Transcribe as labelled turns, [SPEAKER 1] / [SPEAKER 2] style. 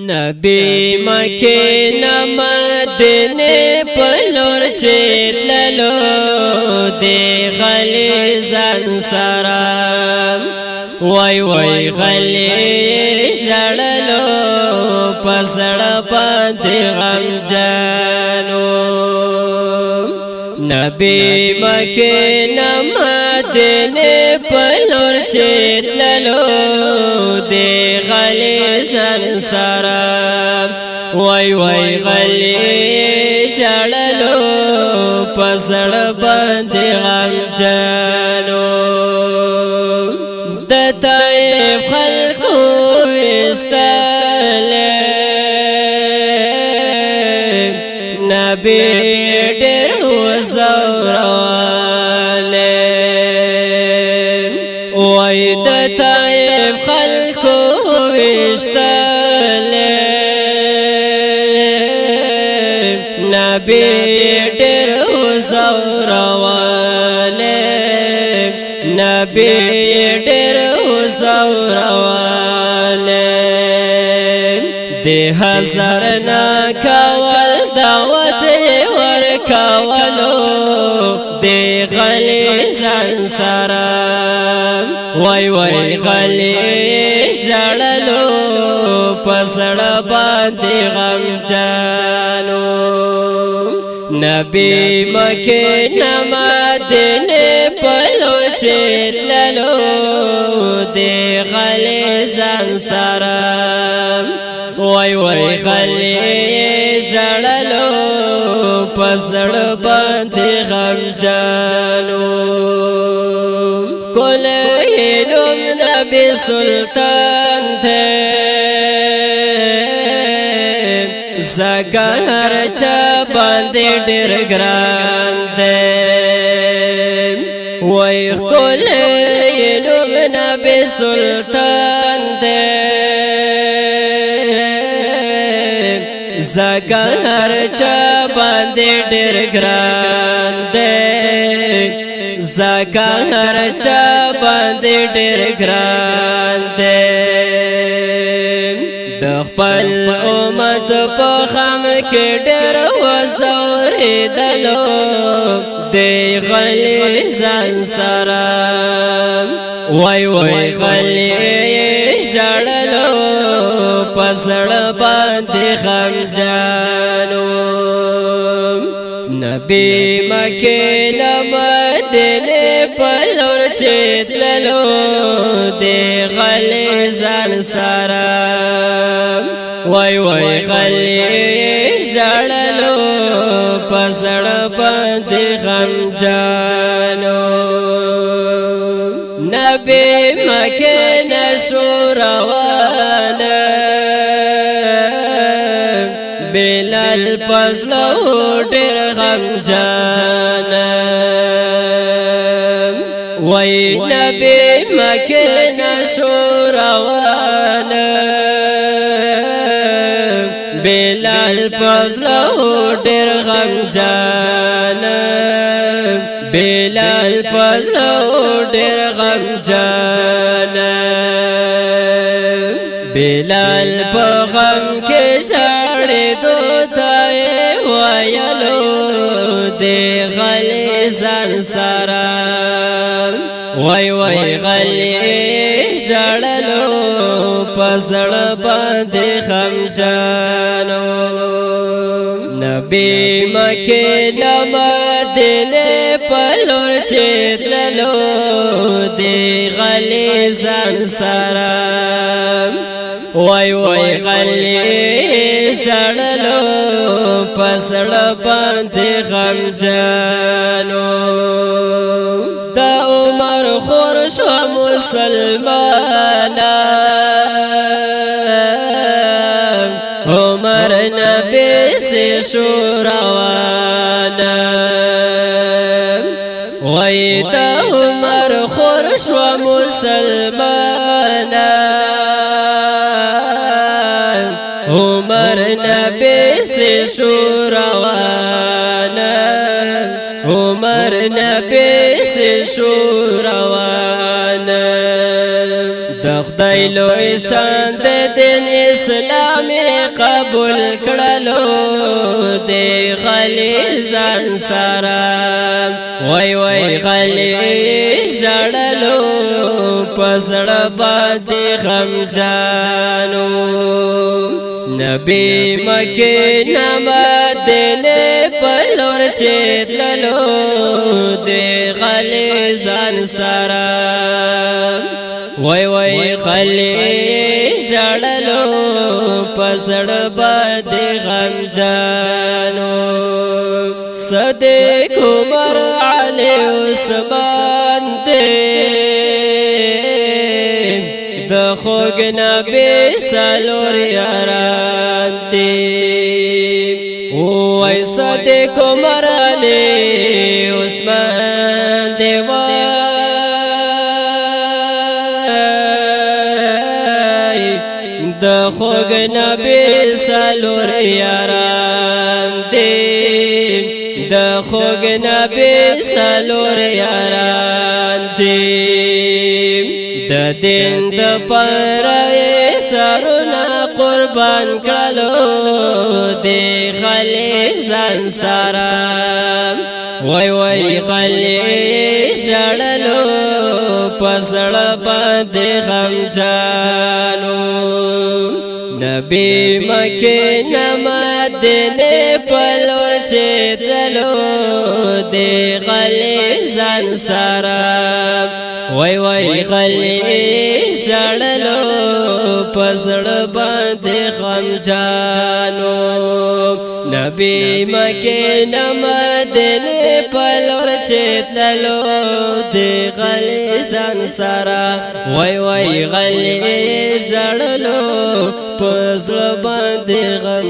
[SPEAKER 1] نبی مکی نمدنی پلور چیتللو دی غلی زن سرم وای وای غلی شڑلو پسڑ پاندی غم جانو نبی مکی نمدنی پلور چیتللو دی غلی زن سرم وای وای غلی شڑلو پسڑ باندی غم جانو د طیب خلقو وشتلی نبی ډیر وزورالی وای د طیب خلقو وشتلی نبی ډیر وزورالی نبی ډیر وزورالی دی هزار نا کول دعوت ورکولو دی غلی زن سرم وای وای غلی شڑلو پسڑ باندی غم جانو نبی مکی نمدنی پلور چیتللو دی غلی زن سرم وای وای غلی شڑلو پسڑ باندی غم جانو کل علم نبی سلطان تھے زکا ہر چا باندی ڈر گران دے وای کل علم نبی سلطان تھے زکا ہر چا باندی ڈر گران دے زکا ہر چا باندی ڈر گران دے دخپل امت پا خم کے ڈر وزوری دلو دی غلی زن سرم وای وای غلی شڑلو پسڑ باندی غم جانو نبی مکی نمدنی پلور چیتللو دی غلی زن سرم وای وای غلی شڑلو پسڑ باندی غم جانو نبی مکی نشو روانا بلال پسلو ډیر غم جانا وای نبی مکی نشو روانا بلال پسلو ډیر غم جانا بلال پسلو ډیر غم جانا بلال په غم کې شړې دوتای وایلو دی غلی زن سرم وای وای غلی شړلو پسړ باندې غم جانو نبی مکی نمدنی پلور چیتللو دی غلی زن سرم وای وای غلی شڑلو پسڑ باندی غم جانو دا عمر خورش و مسلمانا عمر نبی سے شوروانا وای دا عمر خورش و مسلمانا عمر نبی سے شوروانا عمر نبی سے شوروانا د خدای خدای لوی شان د دین اسلام قبول کړلو د غلی ځان سره وای وای غلی ژړلو پسړه باندې غم جانو نبی مکه نمدنه پلور چتللو د غلی ځان سره وای وای غلی ژړلو پسړه باندې غم جانو صدیق عمر علی عثمان د خوږ نبی سالور یاران دی وای صدیق عمر علی عثمان دی د خوږ نبی سالور یاران دی د خوږ نبی سالور یاران دی د دین د پر سرونه قربان کړلو د غلی ځان سره وای وای غلی ژړلو پسړه باندې غم جانو نبی مکه نمدنه پلور چتلو د غلی ځان سره وای وای غلی ژړلو پسړه باندې غم جانو نبی مکه نمدنه پلور چتلو د غلی ځان سره وای وای غلی ژړلو پسړه باندې غم